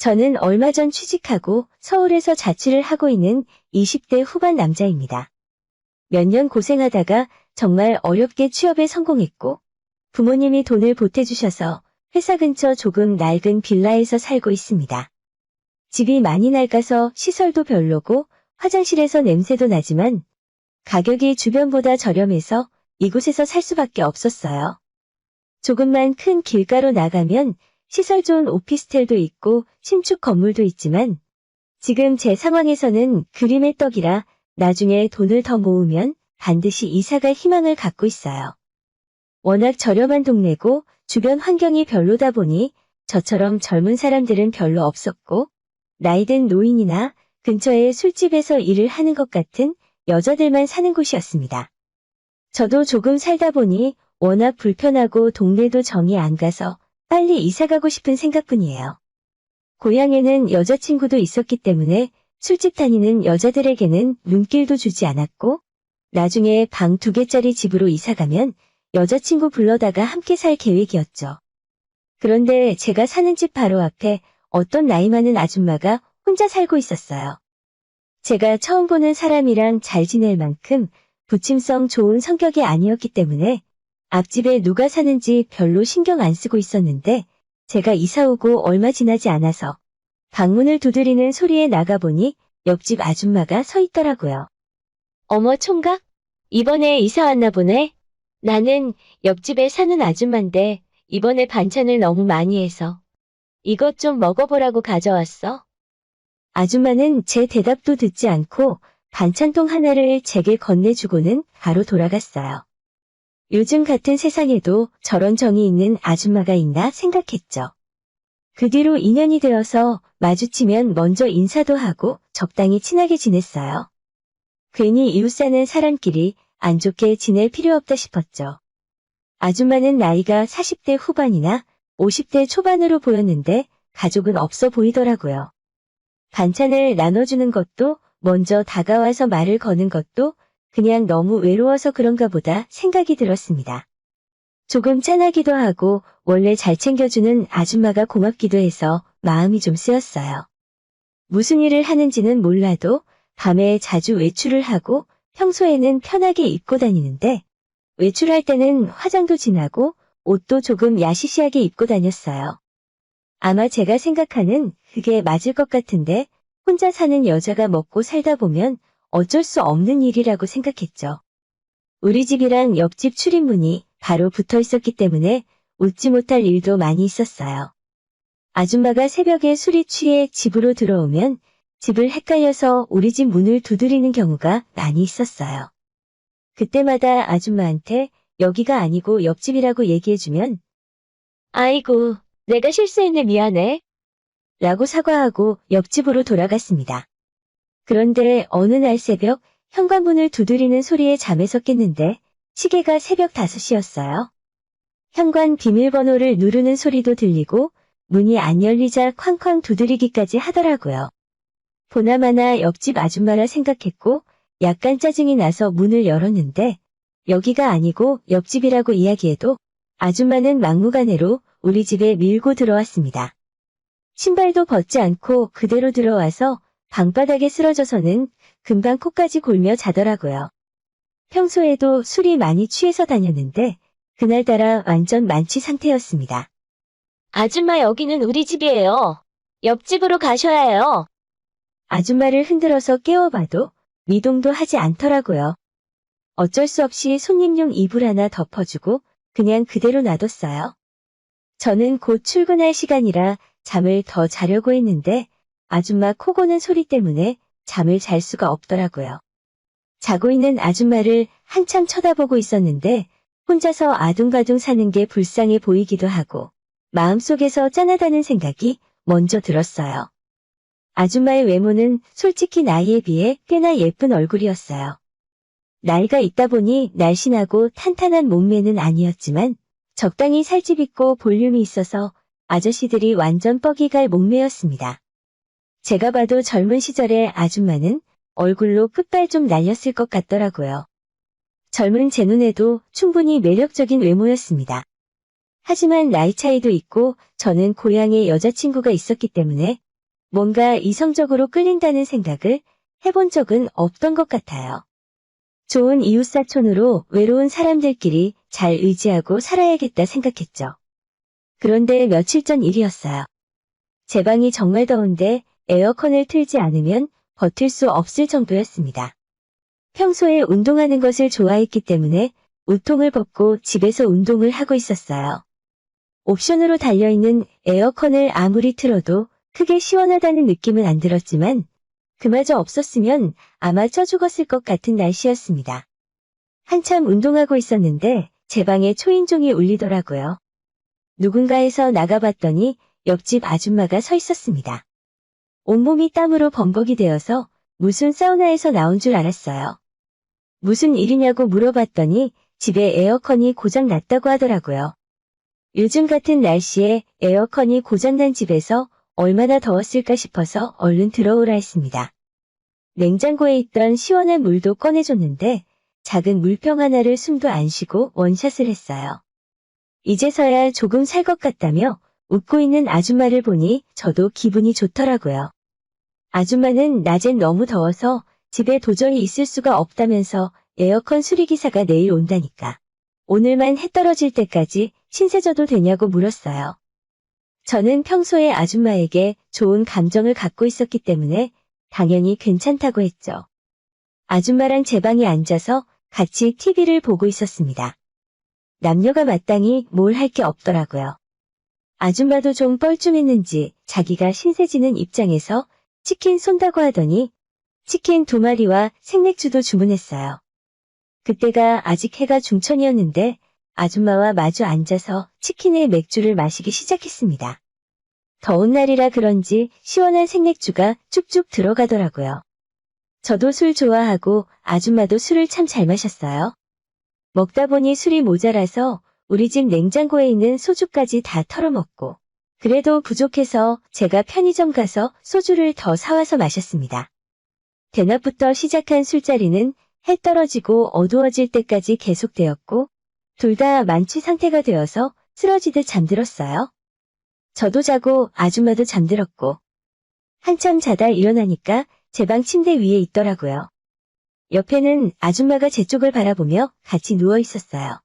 저는 얼마 전 취직하고 서울에서 자취를 하고 있는 20대 후반 남자입니다. 몇 년 고생하다가 정말 어렵게 취업에 성공했고 부모님이 돈을 보태주셔서 회사 근처 조금 낡은 빌라에서 살고 있습니다. 집이 많이 낡아서 시설도 별로고 화장실에서 냄새도 나지만 가격이 주변보다 저렴해서 이곳에서 살 수밖에 없었어요. 조금만 큰 길가로 나가면 시설 좋은 오피스텔도 있고 신축 건물도 있지만 지금 제 상황에서는 그림의 떡이라 나중에 돈을 더 모으면 반드시 이사갈 희망을 갖고 있어요. 워낙 저렴한 동네고 주변 환경이 별로다 보니 저처럼 젊은 사람들은 별로 없었고 나이든 노인이나 근처에 술집에서 일을 하는 것 같은 여자들만 사는 곳이었습니다. 저도 조금 살다 보니 워낙 불편하고 동네도 정이 안 가서 빨리 이사가고 싶은 생각뿐이에요. 고향에는 여자친구도 있었기 때문에 술집 다니는 여자들에게는 눈길도 주지 않았고 나중에 방 2개짜리 집으로 이사가면 여자친구 불러다가 함께 살 계획이었죠. 그런데 제가 사는 집 바로 앞에 어떤 나이 많은 아줌마가 혼자 살고 있었어요. 제가 처음 보는 사람이랑 잘 지낼 만큼 부침성 좋은 성격이 아니었기 때문에 앞집에 누가 사는지 별로 신경 안 쓰고 있었는데 제가 이사 오고 얼마 지나지 않아서 방문을 두드리는 소리에 나가보니 옆집 아줌마가 서 있더라고요. 어머 총각? 이번에 이사 왔나 보네? 나는 옆집에 사는 아줌마인데 이번에 반찬을 너무 많이 해서 이것 좀 먹어보라고 가져왔어. 아줌마는 제 대답도 듣지 않고 반찬통 하나를 제게 건네주고는 바로 돌아갔어요. 요즘 같은 세상에도 저런 정이 있는 아줌마가 있나 생각했죠. 그 뒤로 인연이 되어서 마주치면 먼저 인사도 하고 적당히 친하게 지냈어요. 괜히 이웃 사는 사람끼리 안 좋게 지낼 필요 없다 싶었죠. 아줌마는 나이가 40대 후반이나 50대 초반으로 보였는데 가족은 없어 보이더라고요. 반찬을 나눠주는 것도 먼저 다가와서 말을 거는 것도 그냥 너무 외로워서 그런가 보다 생각이 들었습니다. 조금 짠하기도 하고 원래 잘 챙겨주는 아줌마가 고맙기도 해서 마음이 좀 쓰였어요. 무슨 일을 하는지는 몰라도 밤에 자주 외출을 하고 평소에는 편하게 입고 다니는데 외출할 때는 화장도 진하고 옷도 조금 야시시하게 입고 다녔어요. 아마 제가 생각하는 그게 맞을 것 같은데 혼자 사는 여자가 먹고 살다 보면 어쩔 수 없는 일이라고 생각했죠. 우리 집이랑 옆집 출입문이 바로 붙어 있었기 때문에 웃지 못할 일도 많이 있었어요. 아줌마가 새벽에 술이 취해 집으로 들어오면 집을 헷갈려서 우리 집 문을 두드리는 경우가 많이 있었어요. 그때마다 아줌마한테 여기가 아니고 옆집이라고 얘기해주면 아이고, 내가 실수했네 미안해 라고 사과하고 옆집으로 돌아갔습니다. 그런데 어느 날 새벽 현관문을 두드리는 소리에 잠에서 깼는데 시계가 새벽 5시였어요. 현관 비밀번호를 누르는 소리도 들리고 문이 안 열리자 쾅쾅 두드리기까지 하더라고요. 보나마나 옆집 아줌마라 생각했고 약간 짜증이 나서 문을 열었는데 여기가 아니고 옆집이라고 이야기해도 아줌마는 막무가내로 우리 집에 밀고 들어왔습니다. 신발도 벗지 않고 그대로 들어와서 방바닥에 쓰러져서는 금방 코까지 골며 자더라고요. 평소에도 술이 많이 취해서 다녔는데 그날따라 완전 만취 상태였습니다. 아줌마 여기는 우리 집이에요. 옆집으로 가셔야 해요. 아줌마를 흔들어서 깨워봐도 미동도 하지 않더라고요. 어쩔 수 없이 손님용 이불 하나 덮어주고 그냥 그대로 놔뒀어요. 저는 곧 출근할 시간이라 잠을 더 자려고 했는데 아줌마 코 고는 소리 때문에 잠을 잘 수가 없더라고요. 자고 있는 아줌마를 한참 쳐다보고 있었는데 혼자서 아둥바둥 사는 게 불쌍해 보이기도 하고 마음속에서 짠하다는 생각이 먼저 들었어요. 아줌마의 외모는 솔직히 나이에 비해 꽤나 예쁜 얼굴이었어요. 나이가 있다 보니 날씬하고 탄탄한 몸매는 아니었지만 적당히 살집 있고 볼륨이 있어서 아저씨들이 완전 뻑이 갈 몸매였습니다. 제가 봐도 젊은 시절의 아줌마는 얼굴로 끝발 좀 날렸을 것 같더라고요. 젊은 제 눈에도 충분히 매력적인 외모였습니다. 하지만 나이 차이도 있고 저는 고향에 여자친구가 있었기 때문에 뭔가 이성적으로 끌린다는 생각을 해본 적은 없던 것 같아요. 좋은 이웃사촌으로 외로운 사람들끼리 잘 의지하고 살아야겠다 생각했죠. 그런데 며칠 전 일이었어요. 제 방이 정말 더운데 에어컨을 틀지 않으면 버틸 수 없을 정도였습니다. 평소에 운동하는 것을 좋아했기 때문에 우통을 벗고 집에서 운동을 하고 있었어요. 옵션으로 달려있는 에어컨을 아무리 틀어도 크게 시원하다는 느낌은 안 들었지만 그마저 없었으면 아마 쪄 죽었을 것 같은 날씨였습니다. 한참 운동하고 있었는데 제 방에 초인종이 울리더라고요. 누군가 해서 나가봤더니 옆집 아줌마가 서 있었습니다. 온몸이 땀으로 범벅이 되어서 무슨 사우나에서 나온 줄 알았어요. 무슨 일이냐고 물어봤더니 집에 에어컨이 고장 났다고 하더라고요. 요즘 같은 날씨에 에어컨이 고장난 집에서 얼마나 더웠을까 싶어서 얼른 들어오라 했습니다. 냉장고에 있던 시원한 물도 꺼내줬는데 작은 물병 하나를 숨도 안 쉬고 원샷을 했어요. 이제서야 조금 살 것 같다며 웃고 있는 아줌마를 보니 저도 기분이 좋더라고요. 아줌마는 낮엔 너무 더워서 집에 도저히 있을 수가 없다면서 에어컨 수리기사가 내일 온다니까. 오늘만 해 떨어질 때까지 신세져도 되냐고 물었어요. 저는 평소에 아줌마에게 좋은 감정을 갖고 있었기 때문에 당연히 괜찮다고 했죠. 아줌마랑 제 방에 앉아서 같이 TV를 보고 있었습니다. 남녀가 마땅히 뭘 할 게 없더라고요. 아줌마도 좀 뻘쭘했는지 자기가 신세지는 입장에서 치킨 쏜다고 하더니 치킨 2마리와 생맥주도 주문했어요. 그때가 아직 해가 중천이었는데 아줌마와 마주 앉아서 치킨에 맥주를 마시기 시작했습니다. 더운 날이라 그런지 시원한 생맥주가 쭉쭉 들어가더라고요. 저도 술 좋아하고 아줌마도 술을 참 잘 마셨어요. 먹다 보니 술이 모자라서 우리 집 냉장고에 있는 소주까지 다 털어먹고 그래도 부족해서 제가 편의점 가서 소주를 더 사와서 마셨습니다. 대낮부터 시작한 술자리는 해 떨어지고 어두워질 때까지 계속되었고 둘 다 만취 상태가 되어서 쓰러지듯 잠들었어요. 저도 자고 아줌마도 잠들었고 한참 자다 일어나니까 제 방 침대 위에 있더라고요. 옆에는 아줌마가 제 쪽을 바라보며 같이 누워 있었어요.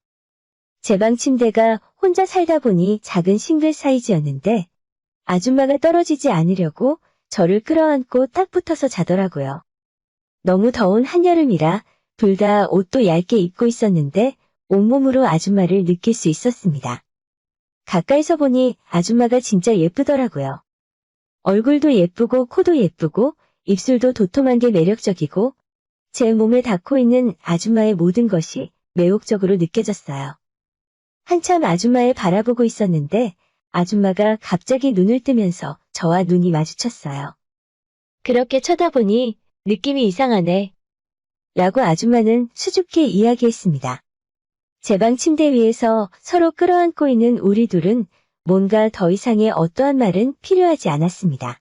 제 방 침대가 혼자 살다 보니 작은 싱글 사이즈였는데 아줌마가 떨어지지 않으려고 저를 끌어안고 딱 붙어서 자더라고요. 너무 더운 한여름이라 둘 다 옷도 얇게 입고 있었는데 온몸으로 아줌마를 느낄 수 있었습니다. 가까이서 보니 아줌마가 진짜 예쁘더라고요. 얼굴도 예쁘고 코도 예쁘고 입술도 도톰한 게 매력적이고 제 몸에 닿고 있는 아줌마의 모든 것이 매혹적으로 느껴졌어요. 한참 아줌마를 바라보고 있었는데 아줌마가 갑자기 눈을 뜨면서 저와 눈이 마주쳤어요. 그렇게 쳐다보니 느낌이 이상하네. 라고 아줌마는 수줍게 이야기했습니다. 제 방 침대 위에서 서로 끌어안고 있는 우리 둘은 뭔가 더 이상의 어떠한 말은 필요하지 않았습니다.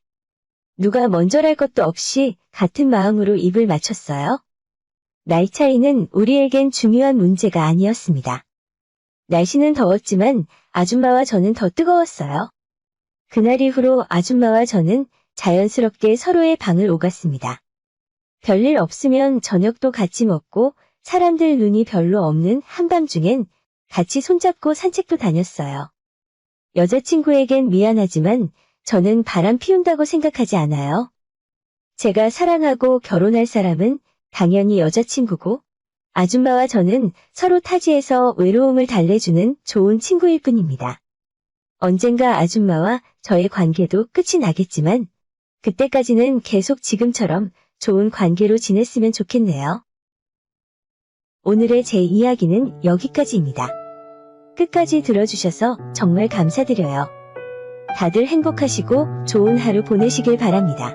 누가 먼저랄 것도 없이 같은 마음으로 입을 맞췄어요. 나이 차이는 우리에겐 중요한 문제가 아니었습니다. 날씨는 더웠지만 아줌마와 저는 더 뜨거웠어요. 그날 이후로 아줌마와 저는 자연스럽게 서로의 방을 오갔습니다. 별일 없으면 저녁도 같이 먹고 사람들 눈이 별로 없는 한밤중엔 같이 손잡고 산책도 다녔어요. 여자친구에겐 미안하지만 저는 바람 피운다고 생각하지 않아요. 제가 사랑하고 결혼할 사람은 당연히 여자친구고 아줌마와 저는 서로 타지에서 외로움을 달래주는 좋은 친구일 뿐입니다. 언젠가 아줌마와 저의 관계도 끝이 나겠지만 그때까지는 계속 지금처럼 좋은 관계로 지냈으면 좋겠네요. 오늘의 제 이야기는 여기까지입니다. 끝까지 들어주셔서 정말 감사드려요. 다들 행복하시고 좋은 하루 보내시길 바랍니다.